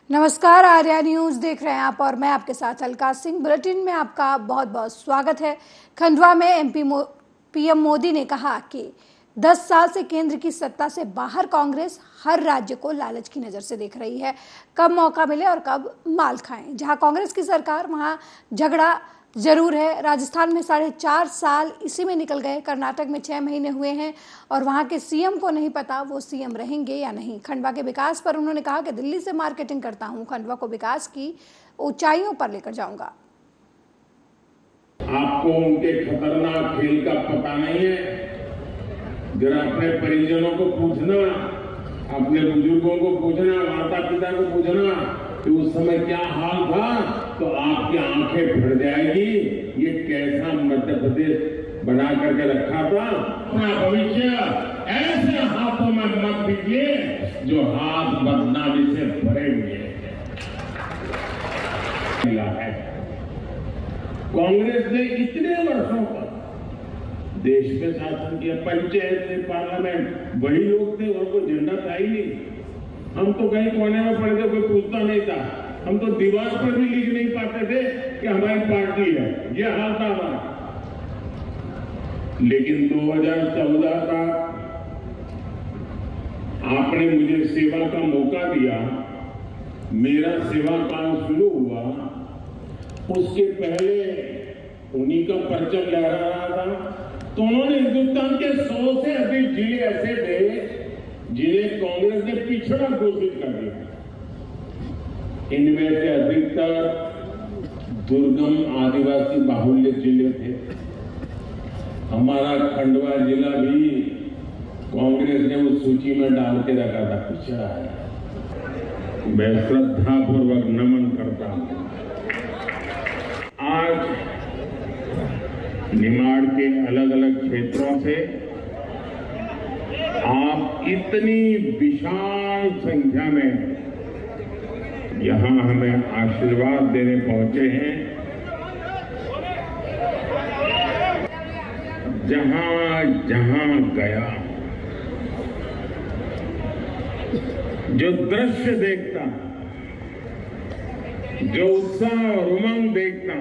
नमस्कार, आर्या न्यूज देख रहे हैं आप और मैं आपके साथ अलका सिंह। बुलेटिन में आपका बहुत बहुत स्वागत है। खंडवा में पीएम मोदी ने कहा कि 10 साल से केंद्र की सत्ता से बाहर कांग्रेस हर राज्य को लालच की नजर से देख रही है। कब मौका मिले और कब माल खाएं। जहां कांग्रेस की सरकार वहां झगड़ा जरूर है। राजस्थान में 4.5 साल इसी में निकल गए। कर्नाटक में 6 महीने हुए हैं और वहां के सीएम को नहीं पता वो सीएम रहेंगे या नहीं। खंडवा के विकास पर उन्होंने कहा कि दिल्ली से मार्केटिंग करता हूं, खंडवा को विकास की ऊंचाइयों पर लेकर जाऊंगा। आपको उनके खतरनाक खेल का पता नहीं है। जरा अपने परिजनों को पूछना, अपने बुजुर्गों को पूछना, माता पिता को पूछना कि उस समय क्या हाल था, तो आपकी आंखें फट जाएगी। ये कैसा मध्य प्रदेश बना करके रखा था। अपना भविष्य ऐसे हाथों में मत दीजिए जो हाथ बदनामी से भरे हुए हैं। कांग्रेस ने इतने वर्षों तक देश में शासन किया। पंचायत से पार्लियामेंट वही लोग थे और कोई झंडा था ही नहीं। हम तो कहीं कोने में पड़े थे, कोई पूछता नहीं था। हम तो दीवार पर भी लिख नहीं पाते थे कि हमारी पार्टी है। ये हाल था हमारा। लेकिन 2014 का आपने मुझे सेवा का मौका दिया। मेरा सेवा काल शुरू हुआ, उसके पहले उन्हीं का परचम लहरा रहा था। तो उन्होंने हिंदुस्तान के 100 से अधिक जिले ऐसे थे जिन्हें कांग्रेस ने पिछड़ा घोषित कर दिया। इनमें से अधिकतर दुर्गम आदिवासी बाहुल्य जिले थे। हमारा खंडवा जिला भी कांग्रेस ने उस सूची में डाल के रखा था, पिछड़ा है। मैं श्रद्धापूर्वक नमन करता हूं। आज निमाड़ के अलग अलग क्षेत्रों से आप इतनी विशाल संख्या में यहां हमें आशीर्वाद देने पहुंचे हैं। जहां जहां गया, जो दृश्य देखता, जो उत्साह और उमंग देखता,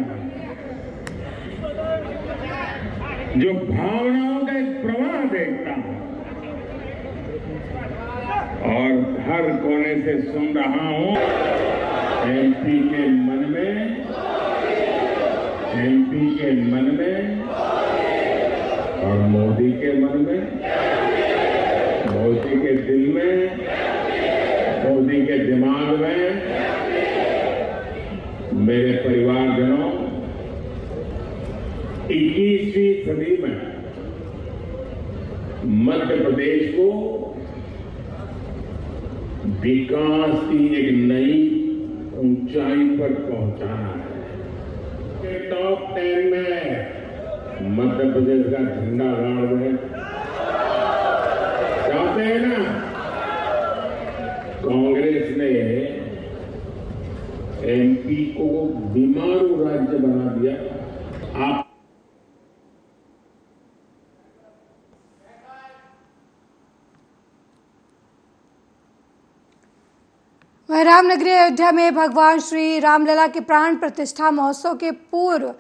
जो भावनाओं का एक प्रवाह देखता और हर कोने से सुन रहा हूं, एमपी के मन में और मोदी के मन में, मोदी के दिल में, मोदी के दिमाग में। मेरे परिवारजनों, 21वीं सदी में मध्य प्रदेश को विकास की एक नई ऊंचाई पर पहुंचाना है। टॉप 10 में मध्य प्रदेश का झंडा गाड़ रहे चाहते हैं ना। कांग्रेस ने एमपी को बीमारू राज्य बना दिया। आप रामनगरी अयोध्या में भगवान श्री रामलला के प्राण प्रतिष्ठा महोत्सव के पूर्व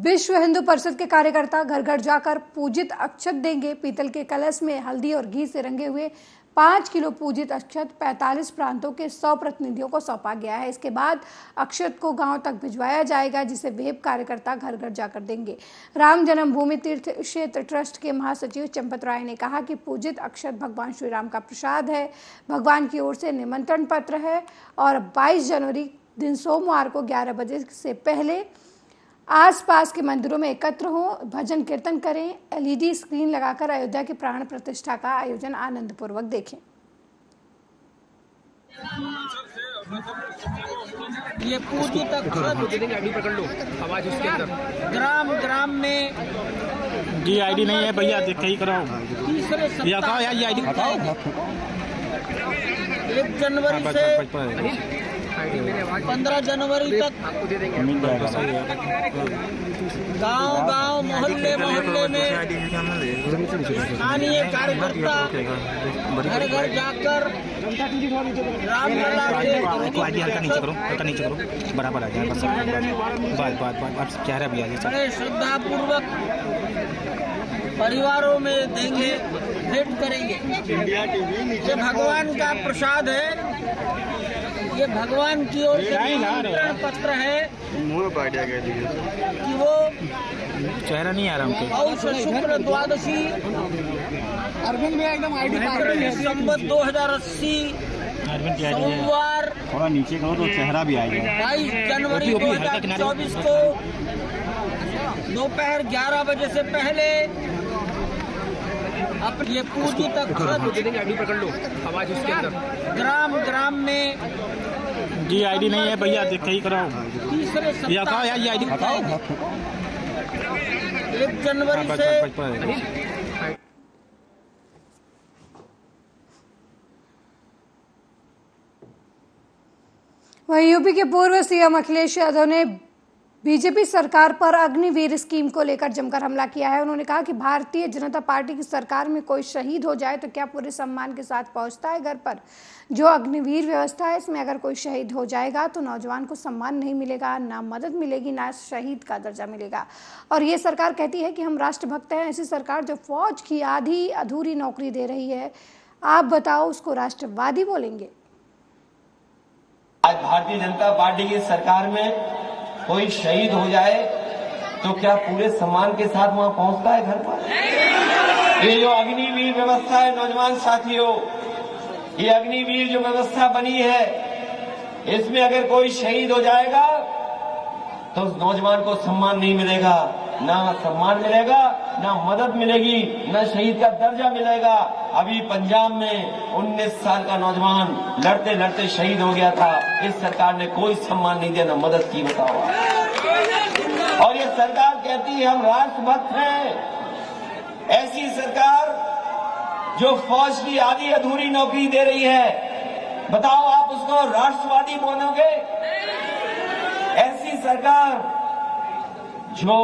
विश्व हिंदू परिषद के कार्यकर्ता घर घर जाकर पूजित अक्षत देंगे। पीतल के कलश में हल्दी और घी से रंगे हुए 5 किलो पूजित अक्षत 45 प्रांतों के 100 प्रतिनिधियों को सौंपा गया है। इसके बाद अक्षत को गांव तक भिजवाया जाएगा, जिसे वेब कार्यकर्ता घर घर जाकर देंगे। राम जन्मभूमि तीर्थ क्षेत्र ट्रस्ट के महासचिव चंपत राय ने कहा कि पूजित अक्षत भगवान श्री राम का प्रसाद है। भगवान की ओर से निमंत्रण पत्र है और 22 जनवरी दिन सोमवार को 11 बजे से पहले आसपास के मंदिरों में एकत्र हों, भजन कीर्तन करें, एलईडी स्क्रीन लगाकर अयोध्या की प्राण प्रतिष्ठा का आयोजन आनंद पूर्वक देखें। ये पूजित आईडी पकड़ लो, आवाज उसके अंदर ग्राम ग्राम में जी आईडी नहीं है भैया, देख ही कराओ भैया, कहो यार ये आईडी 1 जनवरी से 15 जनवरी तक गांव-गांव, मोहल्ले-मोहल्ले में स्थानीय कार्यकर्ता घर-घर जाकर रामलला के बराबर आ जाए, बस चेहरा भी आ जाए। बड़े श्रद्धा पूर्वक परिवारों में देंगे, भेंट करेंगे। ये भगवान का प्रसाद है, ये भगवान की ओर से निमंत्रण पत्र है कि वो चेहरा नहीं आ रहा हमको। पौष शुक्ल द्वादशी संवत 2080 सोमवार थोड़ा नीचे करो तो चेहरा भी आएगा। 22 जनवरी 2024 को दोपहर 11 बजे से पहले अब ये पूजित पकड़ लो आवाज उसके अंदर ग्राम में जी आईडी नहीं है भैया, देख ही कराओ। तीसरे सप्ताह यार ये आईडी बताओ। 1 जनवरी से वहीं यूपी के पूर्व सीएम अखिलेश यादव ने बीजेपी सरकार पर अग्निवीर स्कीम को लेकर जमकर हमला किया है। उन्होंने कहा कि भारतीय जनता पार्टी की सरकार में कोई शहीद हो जाए तो क्या पूरे सम्मान के साथ पहुंचता है घर पर। जो अग्निवीर व्यवस्था है, इसमें अगर कोई शहीद हो जाएगा तो नौजवान को सम्मान नहीं मिलेगा, ना मदद मिलेगी, ना शहीद का दर्जा मिलेगा। और ये सरकार कहती है कि हम राष्ट्रभक्त हैं। ऐसी सरकार जो फौज की आधी अधूरी नौकरी दे रही है, आप बताओ उसको राष्ट्रवादी बोलेंगे? आज भारतीय जनता पार्टी की सरकार में कोई शहीद हो जाए तो क्या पूरे सम्मान के साथ वहां पहुंचता है घर पर? ये जो अग्निवीर व्यवस्था है नौजवान साथियों, ये अग्निवीर जो व्यवस्था बनी है, इसमें अगर कोई शहीद हो जाएगा तो उस नौजवान को सम्मान नहीं मिलेगा, ना सम्मान मिलेगा, ना मदद मिलेगी, ना शहीद का दर्जा मिलेगा। अभी पंजाब में 19 साल का नौजवान लड़ते लड़ते शहीद हो गया था। इस सरकार ने कोई सम्मान नहीं दिया, ना मदद की, बताओ। और ये सरकार कहती है हम राष्ट्रभक्त हैं। ऐसी सरकार जो फौज की आधी अधूरी नौकरी दे रही है, बताओ आप उसको राष्ट्रवादी बोलोगे? ऐसी सरकार जो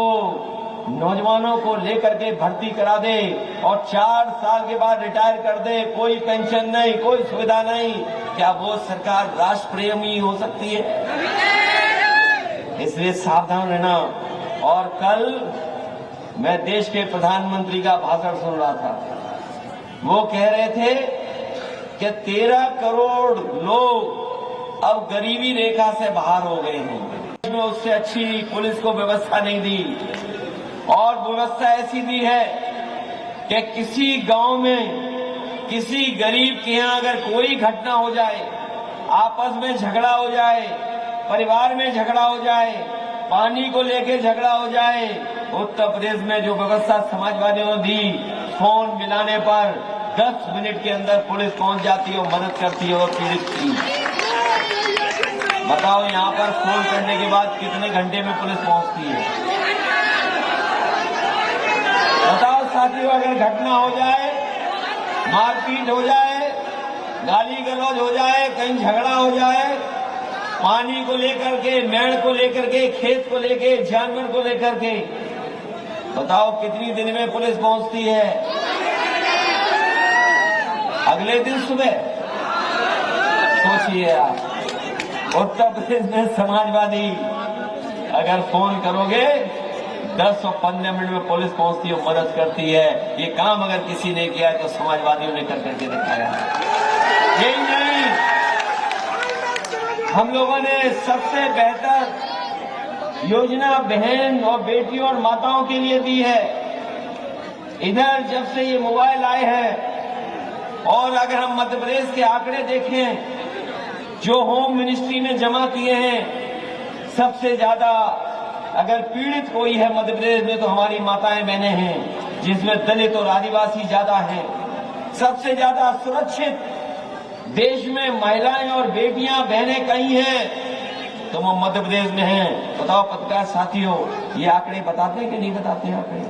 नौजवानों को लेकर के भर्ती करा दे और 4 साल के बाद रिटायर कर दे, कोई पेंशन नहीं, कोई सुविधा नहीं, क्या वो सरकार राष्ट्र प्रेमी हो सकती है? इसलिए सावधान रहना। और कल मैं देश के प्रधानमंत्री का भाषण सुन रहा था, वो कह रहे थे कि 13 करोड़ लोग अब गरीबी रेखा से बाहर हो गए हैं। में उससे अच्छी पुलिस को व्यवस्था नहीं दी, और व्यवस्था ऐसी दी है कि किसी गांव में किसी गरीब के यहां अगर कोई घटना हो जाए, आपस में झगड़ा हो जाए, परिवार में झगड़ा हो जाए, पानी को लेकर झगड़ा हो जाए, उत्तर प्रदेश में जो व्यवस्था समाजवादियों ने दी, फोन मिलाने पर 10 मिनट के अंदर पुलिस पहुंच जाती है और मदद करती है और पीड़ित की। बताओ यहाँ पर फोन करने के बाद कितने घंटे में पुलिस पहुंचती है? बताओ साथियों, अगर घटना हो जाए, मारपीट हो जाए, गाली गलौज हो जाए, कहीं झगड़ा हो जाए, पानी को लेकर के, मेड़ को लेकर के, खेत को लेके, जानवर को लेकर के, बताओ कितनी दिन में पुलिस पहुंचती है? अगले दिन सुबह। सोचिए आप, उत्तर प्रदेश में समाजवादी अगर फोन करोगे 10 और 15 मिनट में पुलिस पहुंचती है, मदद करती है। ये काम अगर किसी ने किया है तो समाजवादियों ने करके दिखाया है। यही नहीं, हम लोगों ने सबसे बेहतर योजना बहन और बेटियों और माताओं के लिए दी है। इधर जब से ये मोबाइल आए हैं, और अगर हम मध्य प्रदेश के आंकड़े देखें जो होम मिनिस्ट्री ने जमा किए हैं, सबसे ज्यादा अगर पीड़ित कोई है मध्य प्रदेश में तो हमारी माताएं बहनें हैं, जिसमें दलित और आदिवासी ज्यादा हैं। सबसे ज्यादा सुरक्षित देश में महिलाएं और बेटियां बहनें कहीं हैं तो वो मध्य प्रदेश में हैं। बताओ पत्रकार साथियों, ये आंकड़े बताते हैं कि नहीं बताते हैं आंकड़े?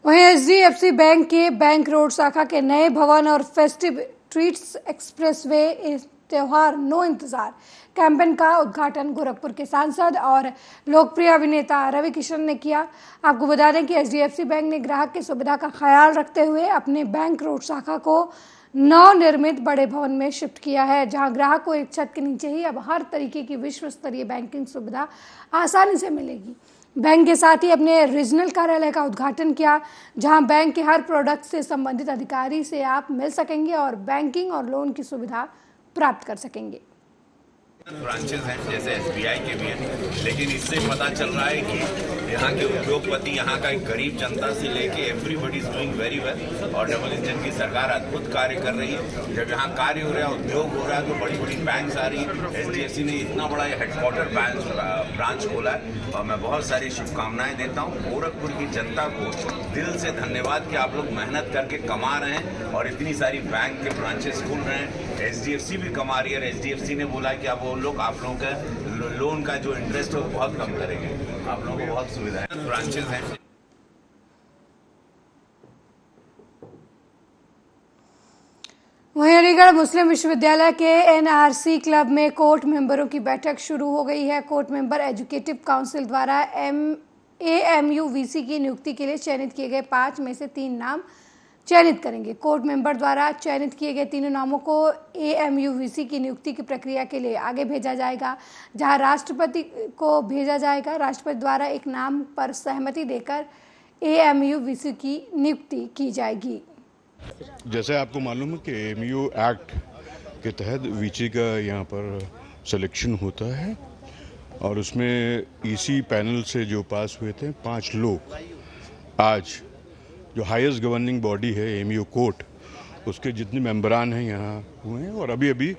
वहीं एचडीएफसी बैंक के बैंक रोड शाखा के नए भवन और फेस्टिव ट्रीट्स एक्सप्रेसवे त्योहार नो इंतजार कैंपेन का उद्घाटन गोरखपुर के सांसद और लोकप्रिय अभिनेता रवि किशन ने किया। आपको बता दें कि एचडीएफसी बैंक ने ग्राहक की सुविधा का ख्याल रखते हुए अपने बैंक रोड शाखा को नवनिर्मित बड़े भवन में शिफ्ट किया है, जहां ग्राहक को एक छत के नीचे ही अब हर तरीके की विश्व स्तरीय बैंकिंग सुविधा आसानी से मिलेगी। बैंक के साथ ही अपने रीजनल कार्यालय का उद्घाटन किया, जहां बैंक के हर प्रोडक्ट से संबंधित अधिकारी से आप मिल सकेंगे और बैंकिंग और लोन की सुविधा प्राप्त कर सकेंगे। ब्रांचेस हैं जैसे एसबीआई के भी हैं, लेकिन इससे पता चल रहा है कि यहाँ के उद्योगपति, यहाँ का एक गरीब जनता से लेके everybody is doing very well और डबल इंजन की सरकार अद्भुत कार्य कर रही है। जब यहाँ कार्य हो रहा है, उद्योग हो रहा है, तो बड़ी बड़ी बैंक्स आ रही है। एचडीएफसी ने इतना बड़ा हेडक्वार्टर ब्रांच खोला है और मैं बहुत सारी शुभकामनाएं देता हूँ गोरखपुर की जनता को। दिल से धन्यवाद कि आप लोग मेहनत करके कमा रहे हैं और इतनी सारी बैंक के ब्रांचेस खुल रहे हैं। एचडीएफसी भी कमा रही है। एचडीएफसी ने बोला कि अब वो लोग आप लोगों का लोन का जो इंटरेस्ट है वो बहुत कम करेंगे। आप लोगों को बहुत सुविधा है। ब्रांचेस हैं। वहीं अलीगढ़ मुस्लिम विश्वविद्यालय के एनआरसी क्लब में कोर्ट मेंबरों की बैठक शुरू हो गई है। कोर्ट मेंबर एजुकेटिव काउंसिल द्वारा एएमयू-वीसी की नियुक्ति के लिए चयनित किए गए 5 में से 3 नाम चयनित करेंगे। कोर्ट मेंबर द्वारा चयनित किए गए तीनों नामों को एएमयू-वीसी की नियुक्ति की प्रक्रिया के लिए आगे भेजा जाएगा, जहां राष्ट्रपति को भेजा जाएगा। राष्ट्रपति द्वारा एक नाम पर सहमति देकर एएमयू-वीसी की नियुक्ति की जाएगी। जैसे आपको मालूम है कि एएमयू एक्ट के तहत वीसी का यहाँ पर सिलेक्शन होता है और उसमें ईसी पैनल से जो पास हुए थे 5 लोग आज जो हाईएस्ट गवर्निंग बॉडी है एएमयू कोर्ट, उसके जितने मेंबरान हैं यहाँ हुए हैं और अभी अभी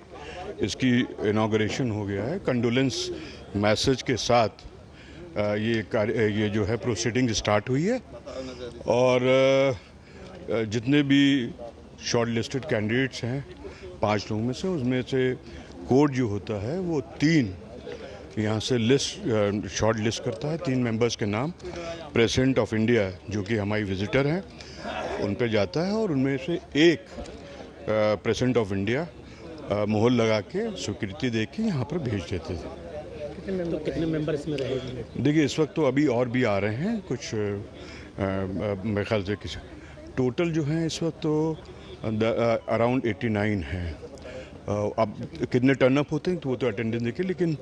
इसकी इनॉग्रेशन हो गया है। कंडोलेंस मैसेज के साथ ये जो है प्रोसीडिंग स्टार्ट हुई है और जितने भी शॉर्ट लिस्टेड कैंडिडेट्स हैं 5 लोगों में से, उसमें से कोर्ट जो होता है वो 3 यहाँ से लिस्ट शॉर्ट लिस्ट करता है। 3 मेंबर्स के नाम प्रेसिडेंट ऑफ इंडिया जो कि हमारी विजिटर हैं उन पे जाता है और उनमें से एक प्रेसिडेंट ऑफ इंडिया मोहर लगा के स्वीकृति दे के यहाँ पर भेज देते थे। कितने मेंबर इसमें रहेंगे? देखिए इस वक्त तो अभी और भी आ रहे हैं कुछ, मेरे ख्याल से किसी टोटल जो हैं इस वक्त तो अराउंड 89 हैं। अब कितने टर्नअप होते हैं तो वो तो अटेंडेंस देखिए, लेकिन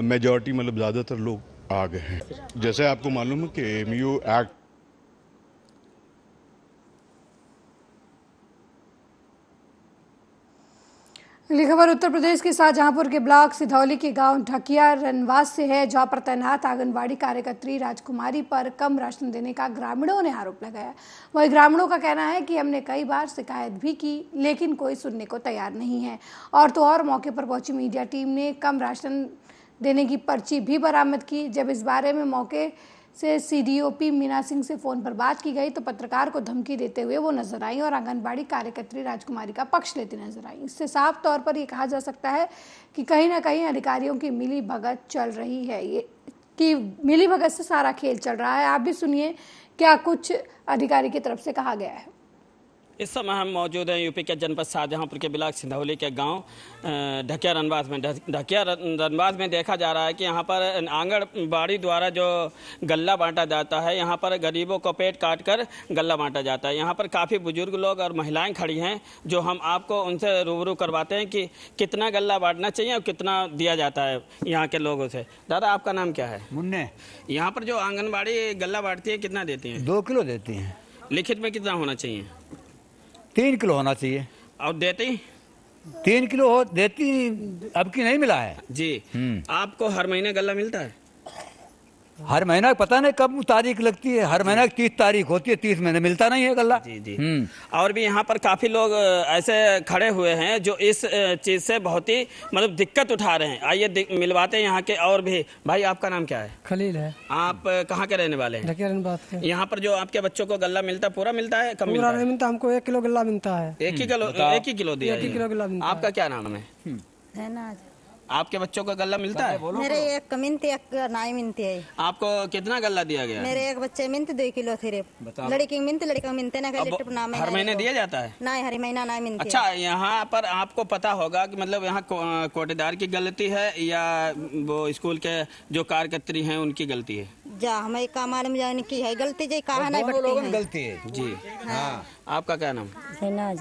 मेजॉरिटी मतलब ज़्यादातर लोग आ गए हैं। जैसे आपको मालूम है कि एएमयू एक्ट अगली खबर उत्तर प्रदेश के शाहजहांपुर के ब्लॉक सिधौली के गांव ढकिया रनवास से है, जहां पर तैनात आंगनबाड़ी कार्यकर्त्री राजकुमारी पर कम राशन देने का ग्रामीणों ने आरोप लगाया। वही ग्रामीणों का कहना है कि हमने कई बार शिकायत भी की लेकिन कोई सुनने को तैयार नहीं है। और तो और मौके पर पहुंची मीडिया टीम ने कम राशन देने की पर्ची भी बरामद की। जब इस बारे में मौके से सीडीओपी मीना सिंह से फोन पर बात की गई तो पत्रकार को धमकी देते हुए वो नजर आई और आंगनबाड़ी कार्यकर्त्री राजकुमारी का पक्ष लेती नजर आई। इससे साफ तौर पर ये कहा जा सकता है कि कहीं ना कहीं अधिकारियों की मिली भगत चल रही है, ये कि मिली भगत से सारा खेल चल रहा है। आप भी सुनिए क्या कुछ अधिकारी की तरफ से कहा गया है। इस समय हम मौजूद हैं यूपी के जनपद शाहजहांपुर के ब्लॉक सिधौली के गांव ढकिया रनवास में। ढकिया रनवास में देखा जा रहा है कि यहाँ पर आंगनबाड़ी द्वारा जो गल्ला बांटा जाता है, यहाँ पर गरीबों को पेट काट कर गल्ला बांटा जाता है। यहाँ पर काफ़ी बुजुर्ग लोग और महिलाएं खड़ी हैं जो हम आपको उनसे रूबरू करवाते हैं कि कितना गल्ला बांटना चाहिए और कितना दिया जाता है यहाँ के लोगों से। दादा आपका नाम क्या है? मुन्ने। यहाँ पर जो आंगनबाड़ी गल्ला बांटती है कितना देती हैं? 2 किलो देती हैं। लिखित में कितना होना चाहिए? 3 किलो होना चाहिए। और देती? 3 किलो हो देती, अब की नहीं मिला है जी। आपको हर महीने गल्ला मिलता है? हर महीना पता नहीं कब तारीख लगती है, हर महीना 30 तारीख होती है, 30 महीने मिलता नहीं है गल्ला। जी जी। और भी यहाँ पर काफी लोग ऐसे खड़े हुए हैं जो इस चीज से बहुत ही मतलब दिक्कत उठा रहे हैं। आइए मिलवाते हैं यहाँ के और भी। भाई आपका नाम क्या है? खलील है। आप कहाँ के रहने वाले हैं? ढकिया रनवास के। यहाँ पर जो आपके बच्चों को गल्ला मिलता पूरा मिलता है? कम पूरा नहीं मिलता, हमको 1 किलो गल्ला मिलता है। 1 ही किलो दिया? 1 किलो गल्ला मिलता है। आपका क्या नाम है? आपके बच्चों को गल्ला मिलता है? मेरे एक मिनती एक नाई मिनती है। आपको कितना गल्ला दिया गया? मेरे एक बच्चे मिनती 2 किलो थे रे। लड़की मिनती लड़का मिनते ना लिटर नाम हर महीने दिया जाता है? नहीं, हर महीना नहीं मिनती। अच्छा, यहाँ पर आपको पता होगा कि मतलब यहाँ कोटेदार की गलती है या वो स्कूल के जो कार्यकर्त्री हैं उनकी गलती है? जा हमें का मालूम जाने की है गलती जी कहा नहीं बढ़ती है। गलती है जी हाँ। आपका क्या नाम? शहनाज।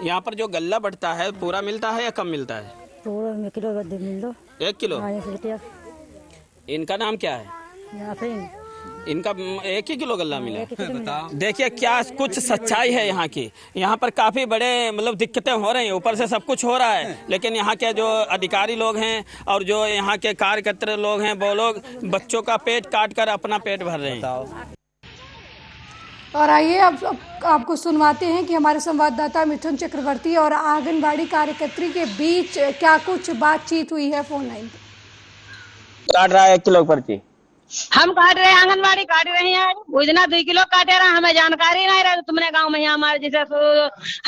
यहाँ पर जो गल्ला बढ़ता है पूरा मिलता है या कम मिलता है? पूरा किलो मिल लो। 1 किलो? इनका नाम क्या है? इनका 1 ही किलो गल्ला मिला। देखिए क्या कुछ सच्चाई है यहाँ की। यहाँ पर काफी बड़े मतलब दिक्कतें हो रही हैं, ऊपर से सब कुछ हो रहा है, लेकिन यहाँ के जो अधिकारी लोग हैं और जो यहाँ के कार्यकर्ता लोग हैं वो लोग बच्चों का पेट काट कर अपना पेट भर रहे हैं। और आइए अब आपको सुनवाते हैं कि हमारे संवाददाता मिथुन चक्रवर्ती और आंगनबाड़ी कार्यकर्त्री के बीच क्या कुछ बातचीत हुई है फोन लाइन पर। काट रहा है 1 किलो पर्ची। हम काट रहे हैं, आंगनबाड़ी काट रही है। उस दिन 2 किलो काटे रहा, हमें जानकारी नहीं रही। तुमने गांव में हमारे जैसे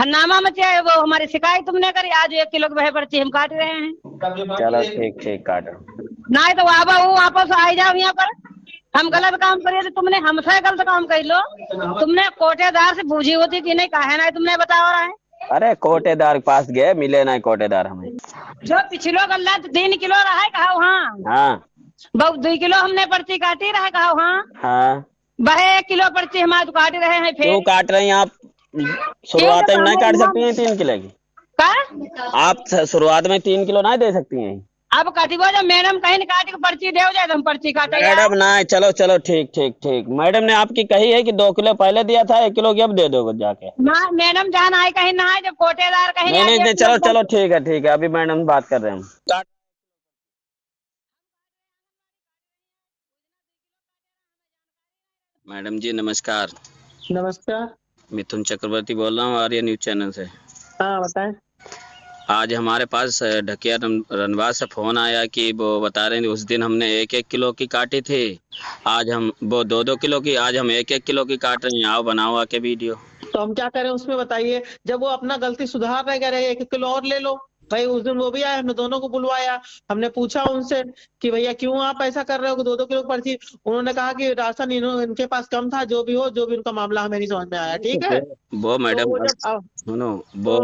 हन्नामा मचा है, वो हमारी शिकायत तुमने करी। आज 1 किलो की वह पर्ची हम काट रहे हैं। चलो ठीक काटो। नहीं तो वापस आ जाओ यहाँ पर। हम गलत काम करिए तो तुमने हमसे गलत काम कर लो। तुमने कोटेदार से पूछी होती कि नहीं, काहे नहीं तुमने बताओ रहा है। अरे कोटेदार के पास गए, मिले नहीं कोटेदार हमें। जो पिछलो गल्ला 3 किलो रहा है कहा हाँ। 2 किलो हमने पर्ची काटी रहा कहा हाँ। वह 1 किलो पर्ची हमारे काट रहे हैं। फिर क्यों काट रहे हैं आप? शुरुआत में नहीं काट सकती हैं 3 किलो की? आप शुरुआत में 3 किलो नहीं दे सकती हैं? अब काटिबो जब मैडम कहीं काट के पर्ची दे जाए तो हम पर्ची काटे। मैडम नहीं, चलो ठीक। मैडम ने आपकी कही है कि 2 किलो पहले दिया था, 1 किलो की अब दे दो जाके। मैडम जान आए कहीं ना आए, जब कोटेदार कहीं नहीं, चलो ठीक है। अभी मैडम बात कर रहे हैं। मैडम जी नमस्कार। नमस्कार। मिथुन चक्रवर्ती बोल रहा हूँ आर्या न्यूज चैनल से। हाँ बताएं। आज हमारे पास ढकिया रनबाद से फोन आया कि वो बता रहे हैं उस दिन हमने 1-1 किलो की काटी थी, आज हम वो 2-2 किलो की, आज हम 1-1 किलो की काट रहे हैं। आओ बनाओ आके वीडियो। तो हम क्या करें उसमें बताइए। जब वो अपना गलती सुधार रहे कह रहे 1 किलो और ले लो। भाई उस दिन वो भी आए, हमने दोनों को बुलवाया। हमने पूछा उनसे कि भैया क्यों आप ऐसा कर रहे हो 2-2 किलो की पर्ची। उन्होंने कहा कि राशन इनके पास कम था, जो भी उनका मामला हमें नहीं समझ में आया। ठीक है वो मैडम सुनो, वो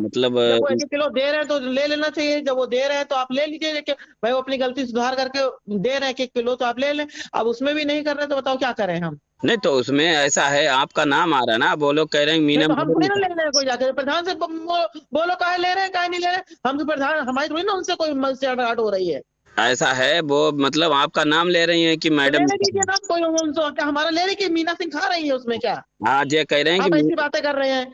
मतलब 1 किलो दे रहे हैं तो ले लेना चाहिए। जब वो दे रहे हैं तो आप ले लीजिए। भाई वो अपनी गलती सुधार करके दे रहे हैं 1 किलो तो आप ले लें। अब उसमें भी नहीं कर रहे तो बताओ क्या करें हम। नहीं तो उसमें ऐसा है आपका नाम आ रहा है ना, वो लोग कह रहे हैं मीना। तो हम थोड़ी ना ले रहे हैं कोई जाकर प्रधान से बोलो काहे ले रहे हैं काहे नहीं ले रहे। हम तो प्रधान, हमारी थोड़ी ना उनसे कोई मसलाहट हो रही है। ऐसा है वो मतलब आपका नाम ले रही है कि मैडम? कोई क्या हमारा ले रही कि मीना सिंह खा रही है उसमें क्या? हाँ ये कह रहे हैं कि ऐसी बातें कर रहे हैं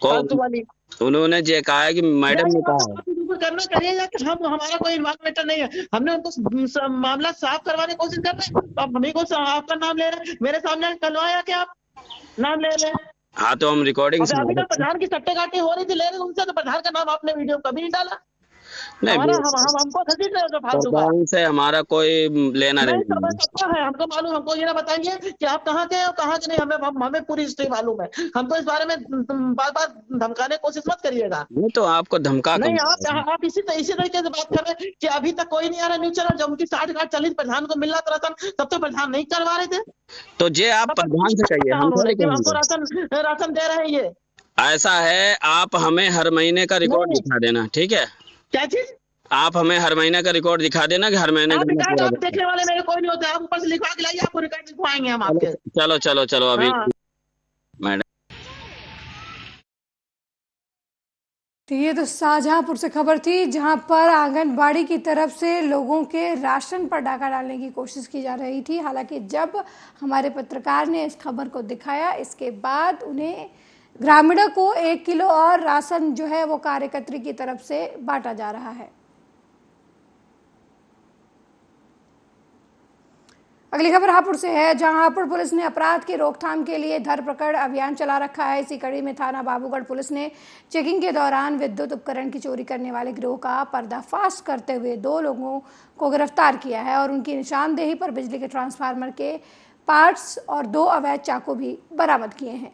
फालतू वाली। उन्होंने ये कहा है कि मैडम ने कहा करना चाहिए कि हम हमारा कोई इन्वॉल्वमेंट नहीं है। हमने उनको मामला साफ करवाने की कोशिश कर रहे हैं। अब हमें को आपका नाम ले रहे हैं। मेरे सामने कलवाया क्या आप नाम ले रहे हैं? हाँ तो हम रिकॉर्डिंग प्रधान की सट्टे काटी हो रही थी, ले रहे उनसे, तो प्रधान का नाम आपने वीडियो कभी नहीं डाला। नहीं हमको फालतू से हमारा कोई लेना नहीं है। हमको मालूम, हमको ये ना बताएंगे कि आप कहाँ के हो कहाँ के नहीं। हमें पूरी हिस्ट्री मालूम है। हमको इस बारे में बार बार धमकाने की कोशिश मत करिएगा। नहीं तो आपको धमका नहीं, आप इसी तरीके से बात कर रहे हैं कि अभी तक कोई नहीं आ रहा न्यूज चैनल। जब उनकी 60-40 प्रधान को मिल रहा था राशन, तब तो प्रधान नहीं करवा रहे थे। तो ये आप प्रधान से कहिए, हमको राशन दे रहे हैं। ये ऐसा है, आप हमें हर महीने का रिकॉर्ड दिखा देना, ठीक है? क्या चीज? आप हमें हर महीने का रिकॉर्ड दिखा देना कि हर महीने आप देखने वाले मेरे कोई नहीं होता। आप ऊपर से लिखवा के लाइए, आपको रिकॉर्ड लिखवाएंगे हम आपके। चलो अभी मैडम। तो ये तो शाहजहांपुर से खबर थी, जहां पर आंगनबाड़ी की तरफ से लोगों के राशन पर डाका डालने की कोशिश की जा रही थी। हालांकि जब हमारे पत्रकार ने इस खबर को दिखाया, इसके बाद उन्हें ग्रामीणों को 1 किलो और राशन जो है वो कार्यकर्त्री की तरफ से बांटा जा रहा है। अगली खबर हापुड़ से है, जहां हापुड़ पुलिस ने अपराध की रोकथाम के लिए धरपकड़ अभियान चला रखा है। इसी कड़ी में थाना बाबूगढ़ पुलिस ने चेकिंग के दौरान विद्युत उपकरण की चोरी करने वाले गिरोह का पर्दाफाश करते हुए 2 लोगों को गिरफ्तार किया है और उनकी निशानदेही पर बिजली के ट्रांसफार्मर के पार्ट्स और 2 अवैध चाकू भी बरामद किए हैं।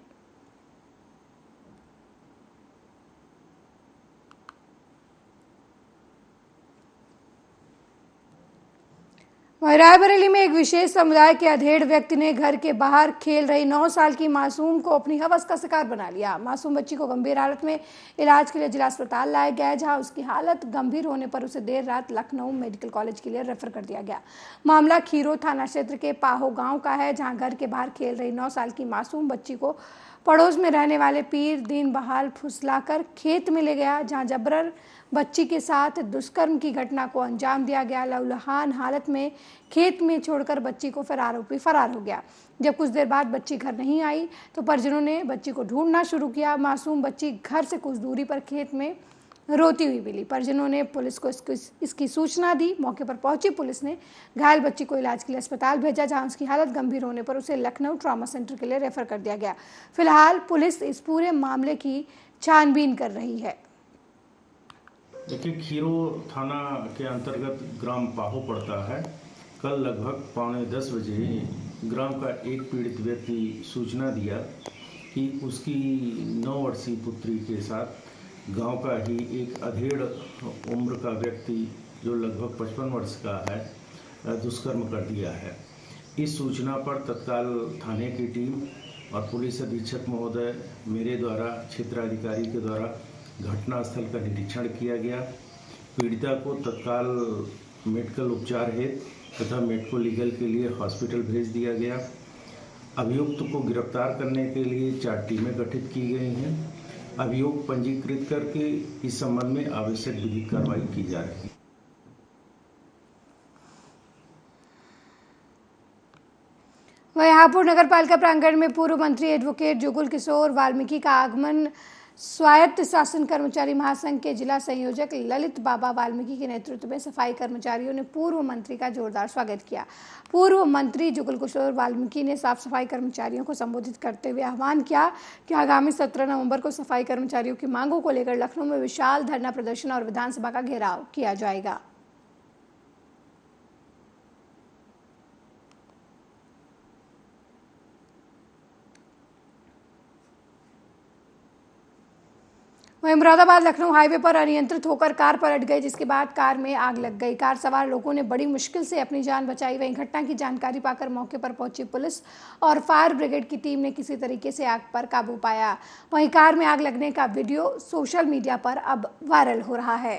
वहीं रायबरेली में एक विशेष समुदाय के अधेड़ व्यक्ति ने घर के बाहर खेल रही 9 साल की मासूम को अपनी हवस का शिकार बना लिया। मासूम बच्ची को गंभीर हालत में इलाज के लिए जिला अस्पताल लाया गया, जहां उसकी हालत गंभीर होने पर उसे देर रात लखनऊ मेडिकल कॉलेज के लिए रेफर कर दिया गया। मामला खीरो थाना क्षेत्र के पाहो गांव का है, जहां घर के बाहर खेल रही 9 साल की मासूम बच्ची को पड़ोस में रहने वाले पीर दीन बहाल फुसलाकर खेत में ले गया, जहां जबरन बच्ची के साथ दुष्कर्म की घटना को अंजाम दिया गया। लहूलुहान हालत में खेत में छोड़कर बच्ची को फिर आरोपी फरार हो गया। जब कुछ देर बाद बच्ची घर नहीं आई तो परिजनों ने बच्ची को ढूंढना शुरू किया। मासूम बच्ची घर से कुछ दूरी पर खेत में रोती हुई मिली। परिजनों ने पुलिस को इसकी सूचना दी। मौके पर पहुंची पुलिस ने घायल बच्ची को इलाज के लिए अस्पताल भेजा, जहां उसकी हालत गंभीर होने पर उसे लखनऊ ट्रॉमा सेंटर के लिए रेफर कर दिया गया। फिलहाल पुलिस इस पूरे मामले की छानबीन कर रही है। देखिए, खीरो थाना के अंतर्गत ग्राम पाहो पड़ता है। कल लगभग 9:45 बजे ग्राम का एक पीड़ित व्यक्ति सूचना दिया कि उसकी 9 वर्षीय पुत्री के साथ गांव का ही एक अधेड़ उम्र का व्यक्ति जो लगभग 55 वर्ष का है दुष्कर्म कर दिया है। इस सूचना पर तत्काल थाने की टीम और पुलिस अधीक्षक महोदय मेरे द्वारा क्षेत्राधिकारी के द्वारा घटनास्थल का निरीक्षण किया गया। पीड़िता को तत्काल मेडिकल उपचार हेतु तथा मेडिको लीगल के लिए हॉस्पिटल भेज दिया गया। अभियुक्त को गिरफ्तार करने के लिए 4 टीमें गठित की गई हैं। अभियोग पंजीकृत करके इस संबंध में आवश्यक विधिक कार्रवाई की जा रही है। वहीं हापुड़ नगर पालिका प्रांगण में पूर्व मंत्री एडवोकेट जुगल किशोर वाल्मीकि का आगमन स्वायत्त शासन कर्मचारी महासंघ के जिला संयोजक ललित बाबा वाल्मीकि के नेतृत्व में सफाई कर्मचारियों ने पूर्व मंत्री का जोरदार स्वागत किया। पूर्व मंत्री जुगल किशोर वाल्मीकि ने साफ सफाई कर्मचारियों को संबोधित करते हुए आह्वान किया कि आगामी 17 नवंबर को सफाई कर्मचारियों की मांगों को लेकर लखनऊ में विशाल धरना प्रदर्शन और विधानसभा का घेराव किया जाएगा। वहीं मुरादाबाद लखनऊ हाईवे पर अनियंत्रित होकर कार पलट गई, जिसके बाद कार में आग लग गई। कार सवार लोगों ने बड़ी मुश्किल से अपनी जान बचाई। वहीं घटना की जानकारी पाकर मौके पर पहुंची पुलिस और फायर ब्रिगेड की टीम ने किसी तरीके से आग पर काबू पाया। वहीं कार में आग लगने का वीडियो सोशल मीडिया पर अब वायरल हो रहा है।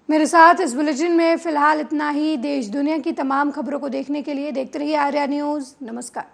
मेरे साथ इस बुलेटिन में फिलहाल इतना ही। देश दुनिया की तमाम खबरों को देखने के लिए देखते रहिए आर्या न्यूज़। नमस्कार।